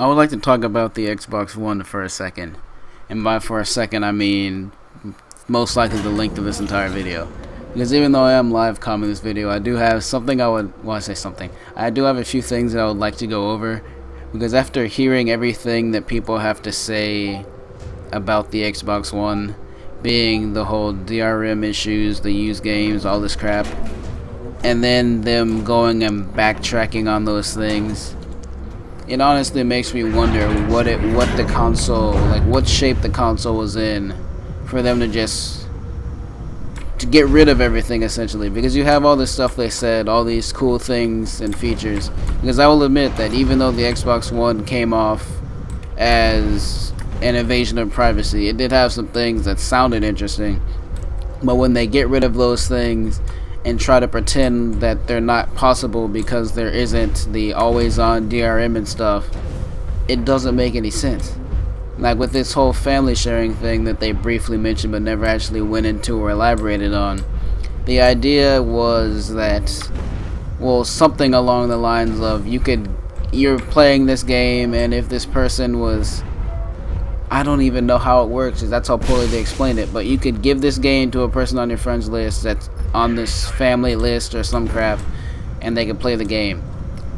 I would like to talk about the Xbox One for a second. And by for a second, I mean most likely the length of this entire video. Because even though I am live commenting this video, I do have something I say something. I do have a few things that I would like to go over. Because after hearing everything that people have to say about the Xbox One, being the whole DRM issues, the used games, all this crap, and then them going and backtracking on those things, it honestly makes me wonder what the console, like what shape the console was in for them to get rid of everything essentially. Because you have all this stuff they said, all these cool things and features. Because I will admit that even though the Xbox One came off as an invasion of privacy, it did have some things that sounded interesting. But when they get rid of those things and try to pretend that they're not possible because there isn't the always-on DRM and stuff, it doesn't make any sense. Like with this whole family sharing thing that they briefly mentioned but never actually went into or elaborated on, the idea was that, well, something along the lines of you're playing this game, and if this person was, I don't even know how it works, because that's how poorly they explained it, but you could give this game to a person on your friends list that's on this family list or some crap, and they can play the game.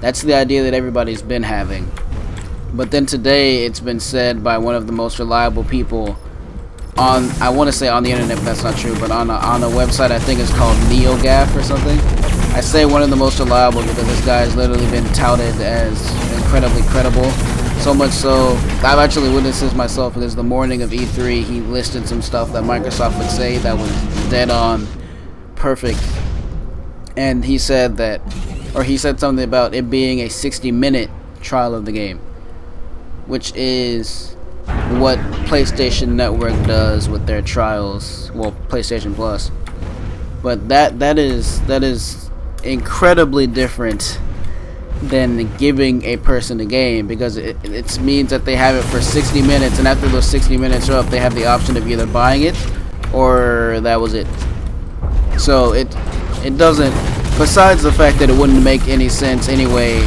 That's the idea that everybody's been having. But then today it's been said by one of the most reliable people on, I want to say on the internet, but that's not true, but on a website I think it's called NeoGAF or something. I say one of the most reliable because this guy has literally been touted as incredibly credible. So much so, I've actually witnessed this myself, because the morning of E3 he listed some stuff that Microsoft would say that was dead on perfect. And he said something about it being a 60-minute trial of the game, which is what PlayStation Network does with their trials, well, PlayStation Plus. But that is incredibly different than giving a person a game, because it means that they have it for 60 minutes, and after those 60 minutes are up, they have the option of either buying it or that was it. So it doesn't, besides the fact that it wouldn't make any sense anyway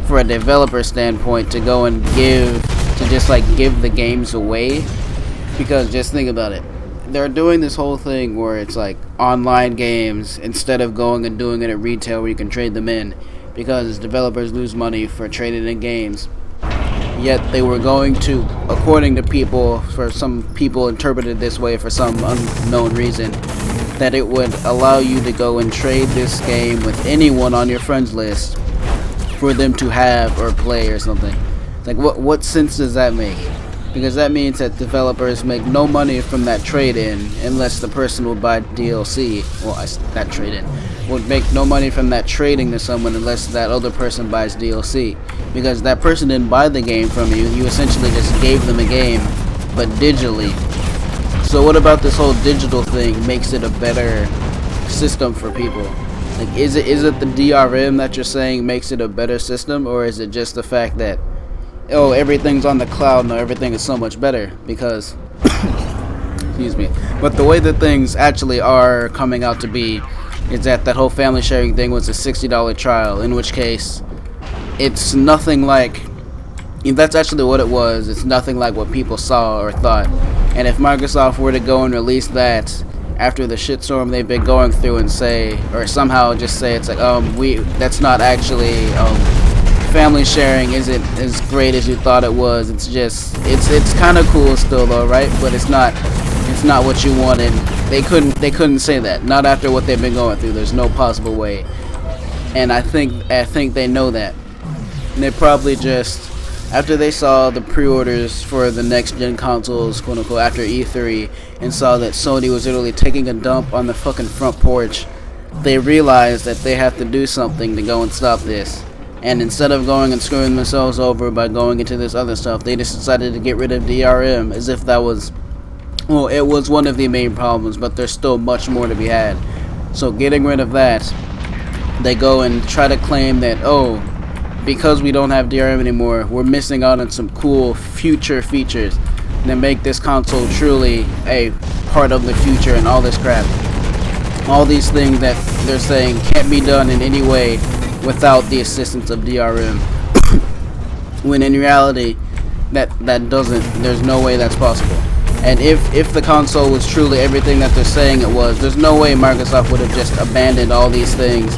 for a developer standpoint to go and give the games away, because just think about it. They're doing this whole thing where it's like online games instead of going and doing it at retail where you can trade them in, because developers lose money for trading in games. Yet they were going to, according to people, for some people interpreted this way for some unknown reason, that it would allow you to go and trade this game with anyone on your friends list for them to have or play or something. Like what sense does that make? Because that means that developers make no money from that trade-in unless the person will buy DLC. Well, that trade-in would make no money from that trading to someone unless that other person buys DLC. Because that person didn't buy the game from you. You essentially just gave them a game, but digitally. So what about this whole digital thing makes it a better system for people? Like, is it the DRM that you're saying makes it a better system, or is it just the fact that, oh, everything's on the cloud, no, everything is so much better? Because excuse me, but the way that things actually are coming out to be is that whole family sharing thing was a $60 trial, in which case it's nothing like, if that's actually what it was, it's nothing like what people saw or thought. And if Microsoft were to go and release that after the shitstorm they've been going through and say, or somehow just say it's like, that's not actually, family sharing isn't as great as you thought it was. It's just, it's kind of cool still though, right? But it's not what you wanted. They couldn't say that. Not after what they've been going through. There's no possible way. And I think they know that. And they probably just, after they saw the pre-orders for the next gen consoles, quote unquote, after E3, and saw that Sony was literally taking a dump on the fucking front porch, they realized that they have to do something to go and stop this. And instead of going and screwing themselves over by going into this other stuff, they just decided to get rid of DRM, as if that was, well, it was one of the main problems, but there's still much more to be had. So getting rid of that, they go and try to claim that, oh, because we don't have DRM anymore, we're missing out on some cool future features that make this console truly a part of the future and all this crap. All these things that they're saying can't be done in any way without the assistance of DRM. when in reality that doesn't, there's no way that's possible. And if the console was truly everything that they're saying it was, there's no way Microsoft would have just abandoned all these things.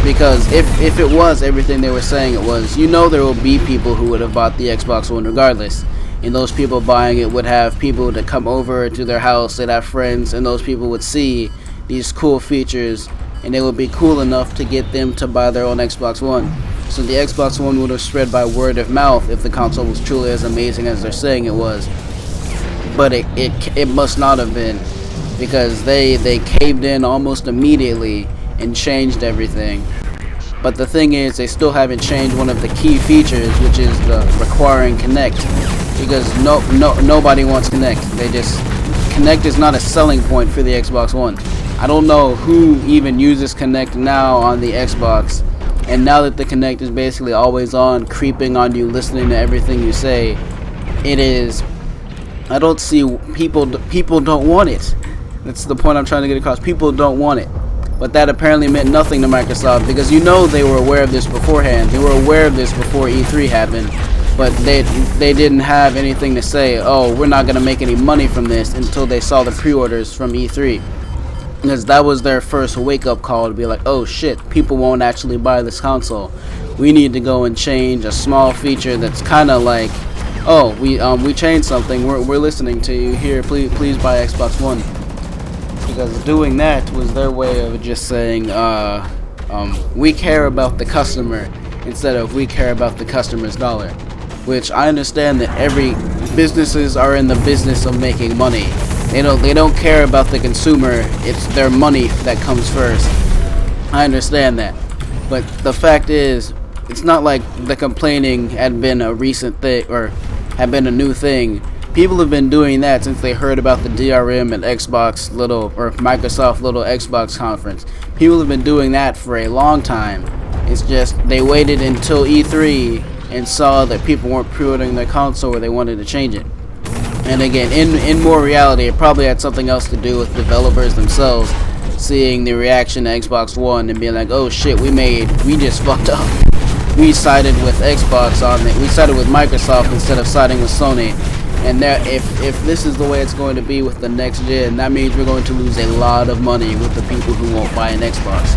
Because if it was everything they were saying it was, you know there will be people who would have bought the Xbox One regardless. And those people buying it would have people to come over to their house, they'd have friends, and those people would see these cool features, and it would be cool enough to get them to buy their own Xbox One. So the Xbox One would have spread by word of mouth if the console was truly as amazing as they're saying it was. But it must not have been, because they caved in almost immediately and changed everything. But the thing is, they still haven't changed one of the key features, which is the requiring Kinect, because nobody wants Kinect. Kinect is not a selling point for the Xbox One. I don't know who even uses Kinect now on the Xbox, and now that the Kinect is basically always on, creeping on you, listening to everything you say, I don't see people don't want it. That's the point I'm trying to get across. People don't want it. But that apparently meant nothing to Microsoft, because you know they were aware of this beforehand. They were aware of this before E3 happened, but they didn't have anything to say, oh, we're not going to make any money from this, until they saw the pre-orders from E3. Because that was their first wake-up call to be like, oh shit, people won't actually buy this console. We need to go and change a small feature that's kind of like, oh, we changed something, we're listening to you, here, please buy Xbox One. Because doing that was their way of just saying, we care about the customer instead of we care about the customer's dollar. Which I understand that every businesses are in the business of making money. They don't care about the consumer. It's their money that comes first. I understand that. But the fact is, it's not like the complaining had been a recent thing or had been a new thing. People have been doing that since they heard about the DRM and Microsoft little Xbox conference. People have been doing that for a long time. It's just they waited until E3 and saw that people weren't pre-ordering their console, or they wanted to change it. And again, in more reality, it probably had something else to do with developers themselves seeing the reaction to Xbox One and being like, oh shit, we just fucked up. We sided with Xbox on it. We sided with Microsoft instead of siding with Sony. And if this is the way it's going to be with the next gen, that means we're going to lose a lot of money with the people who won't buy an Xbox.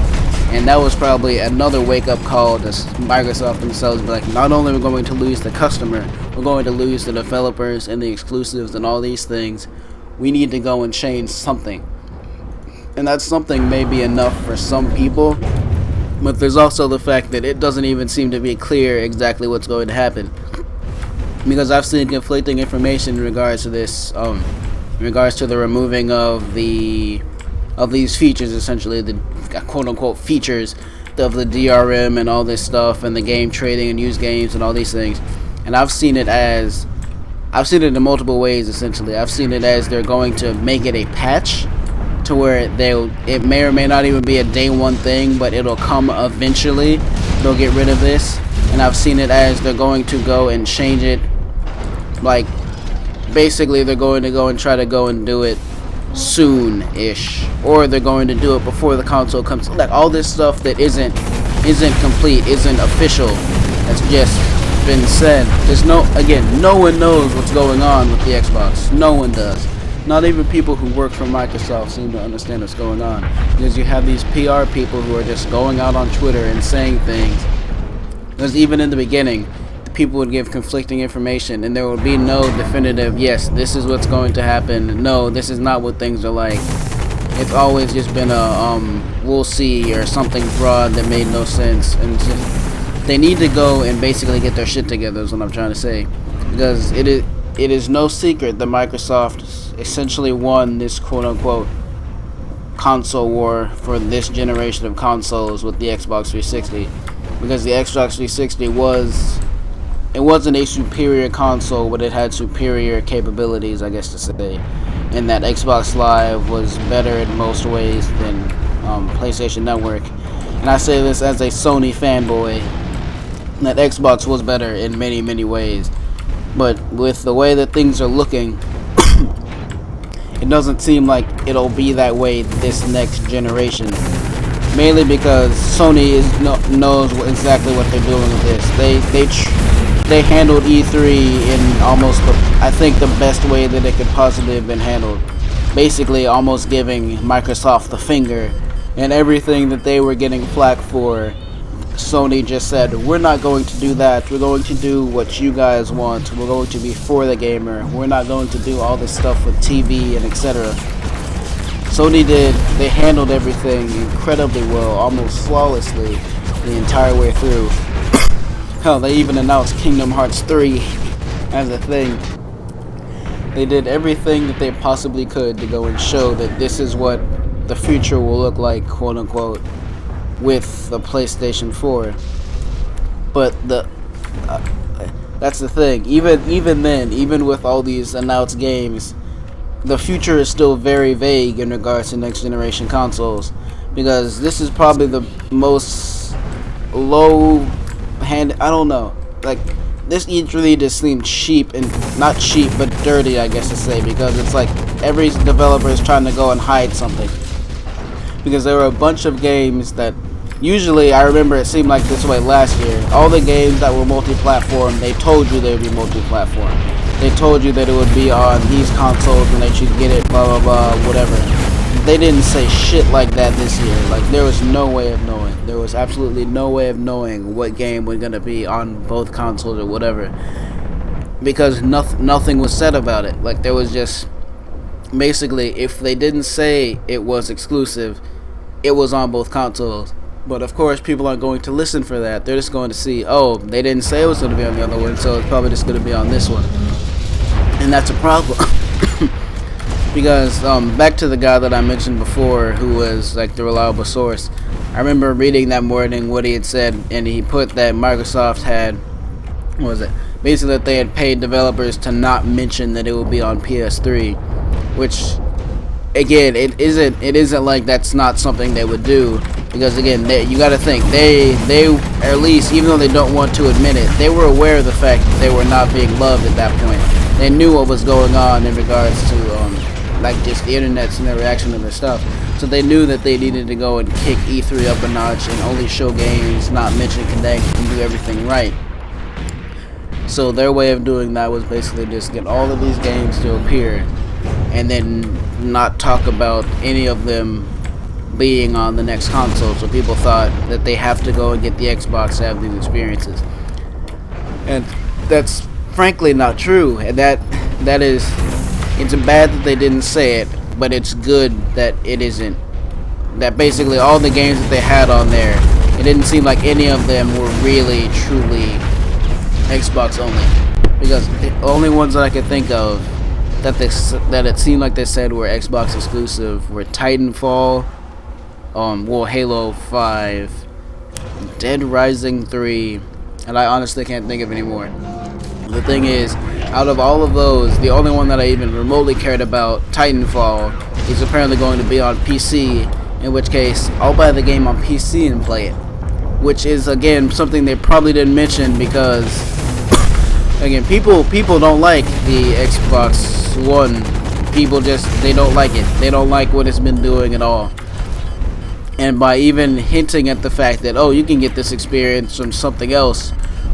And that was probably another wake-up call to Microsoft themselves. Like, not only are we going to lose the customer, we're going to lose the developers and the exclusives and all these things. We need to go and change something. And that something may be enough for some people, but there's also the fact that it doesn't even seem to be clear exactly what's going to happen. Because I've seen conflicting information in regards to this, in regards to the removing of these features, essentially the quote-unquote features of the DRM and all this stuff, and the game trading and used games and all these things. And I've seen it in multiple ways. Essentially, I've seen it as they're going to make it a patch, to where it may or may not even be a day one thing, but it'll come eventually. They'll get rid of this. And I've seen it as they're going to go and change it. Like, basically they're going to go and try to go and do it soon-ish, or they're going to do it before the console comes. Like, all this stuff that isn't complete, isn't official, that's just been said. No one knows what's going on with the Xbox. No one does. Not even people who work for Microsoft seem to understand what's going on, because you have these PR people who are just going out on Twitter and saying things. Because even in the beginning, people would give conflicting information, and there would be no definitive, yes, this is what's going to happen, no, this is not what things are like. It's always just been a, we'll see, or something broad that made no sense. And just, they need to go and basically get their shit together, is what I'm trying to say. Because it is no secret that Microsoft essentially won this quote-unquote console war for this generation of consoles with the Xbox 360. Because the Xbox 360 wasn't a superior console, but it had superior capabilities, I guess to say. And that Xbox Live was better in most ways than PlayStation Network. And I say this as a Sony fanboy, that Xbox was better in many, many ways. But with the way that things are looking, it doesn't seem like it'll be that way this next generation. Mainly because Sony knows exactly what they're doing with this. they handled E3 in almost I think the best way that it could possibly have been handled. Basically almost giving Microsoft the finger, and everything that they were getting flack for, Sony just said, we're not going to do that, we're going to do what you guys want, we're going to be for the gamer, we're not going to do all this stuff with TV and etc. Sony they handled everything incredibly well, almost flawlessly the entire way through. Hell, they even announced Kingdom Hearts 3 as a thing. They did everything that they possibly could to go and show that this is what the future will look like, quote unquote, with the PlayStation 4. But that's the thing. Even then, even with all these announced games, the future is still very vague in regards to next generation consoles, because this is probably the most low hand. I don't know. Like, this E3 just seemed cheap, and not cheap, but dirty, I guess to say, because it's like every developer is trying to go and hide something. Because there were a bunch of games that usually, I remember it seemed like this way last year. All the games that were multi-platform, they told you they would be multi-platform. They told you that it would be on these consoles and that you could get it, blah blah blah, whatever. They didn't say shit like that this year. Like, there was no way of knowing. There was absolutely no way of knowing what game was going to be on both consoles or whatever, because nothing was said about it. Like, there was just basically, if they didn't say it was exclusive, it was on both consoles. But of course, people aren't going to listen for that. They're just going to see, oh, they didn't say it was going to be on the other one, so it's probably just going to be on this one. And that's a problem. Because back to the guy that I mentioned before, who was like the reliable source, I remember reading that morning what he had said, and he put that Microsoft had, what was it, basically that they had paid developers to not mention that it would be on PS3, which, again, it isn't like that's not something they would do, because again, you got to think, they at least, even though they don't want to admit it, they were aware of the fact that they were not being loved at that point. They knew what was going on in regards to like just the internets and their reaction to their stuff. So they knew that they needed to go and kick E3 up a notch and only show games, not mention Connect, and do everything right. So their way of doing that was basically just get all of these games to appear and then not talk about any of them being on the next console. So people thought that they have to go and get the Xbox to have these experiences. And that's frankly not true. And that is, it's bad that they didn't say it, but it's good that it isn't. That basically all the games that they had on there, it didn't seem like any of them were really, truly Xbox only. Because the only ones that I could think of that it seemed like they said were Xbox exclusive were Titanfall, Halo 5, Dead Rising 3, and I honestly can't think of any more. The thing is, out of all of those, the only one that I even remotely cared about, Titanfall, is apparently going to be on PC, in which case, I'll buy the game on PC and play it. Which is, again, something they probably didn't mention because, again, people don't like the Xbox One. People they don't like it. They don't like what it's been doing at all. And by even hinting at the fact that, oh, you can get this experience from something else,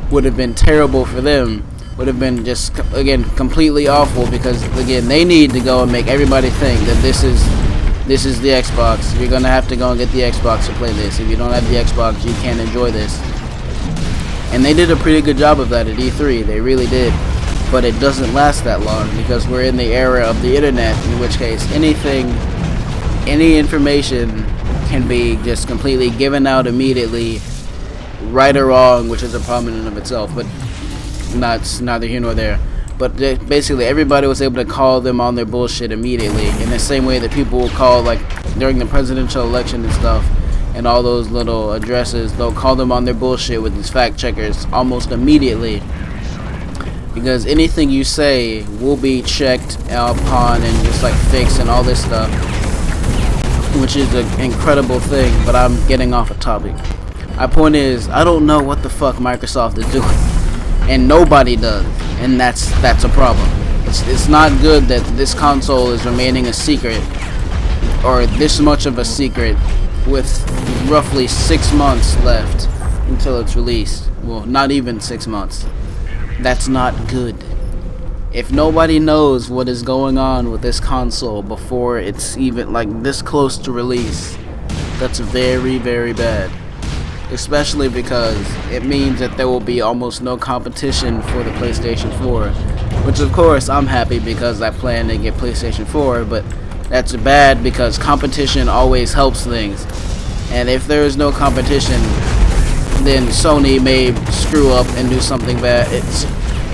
would have been terrible for them. Would have been just, again, completely awful, because again, they need to go and make everybody think that this is the Xbox. You're gonna have to go and get the Xbox to play this. If you don't have the Xbox, you can't enjoy this. And they did a pretty good job of that at E3. They really did. But it doesn't last that long, because we're in the era of the internet, in which case any information can be just completely given out immediately, right or wrong, which is a problem in and of itself. But that's neither here nor there. But basically everybody was able to call them on their bullshit immediately, in the same way that people will call, like during the presidential election and stuff, and all those little addresses, they'll call them on their bullshit with these fact checkers almost immediately, because anything you say will be checked upon and just like fixed and all this stuff, which is an incredible thing. But I'm getting off a topic. My point is, I don't know what the fuck Microsoft is doing, and nobody does, and that's a problem. It's not good that this console is remaining a secret, or this much of a secret, with roughly 6 months left until it's released. Well, not even 6 months. That's not good. If nobody knows what is going on with this console before it's even like this close to release, that's very, very bad. Especially because it means that there will be almost no competition for the PlayStation 4. Which of course I'm happy because I plan to get PlayStation 4, but that's bad because competition always helps things. And if there is no competition, then Sony may screw up and do something bad.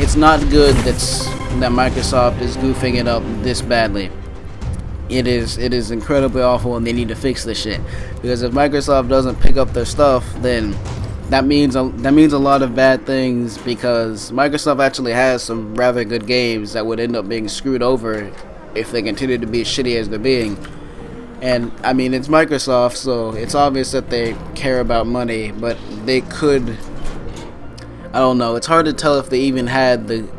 It's not good that Microsoft is goofing it up this badly. It is incredibly awful, and they need to fix this shit. Because if Microsoft doesn't pick up their stuff, then that means a lot of bad things. Because Microsoft actually has some rather good games that would end up being screwed over if they continue to be as shitty as they're being. And I mean, it's Microsoft, so it's obvious that they care about money, but they could. I don't know. It's hard to tell if they even had the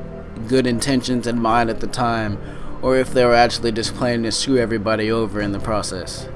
good intentions in mind at the time, or if they were actually just planning to screw everybody over in the process.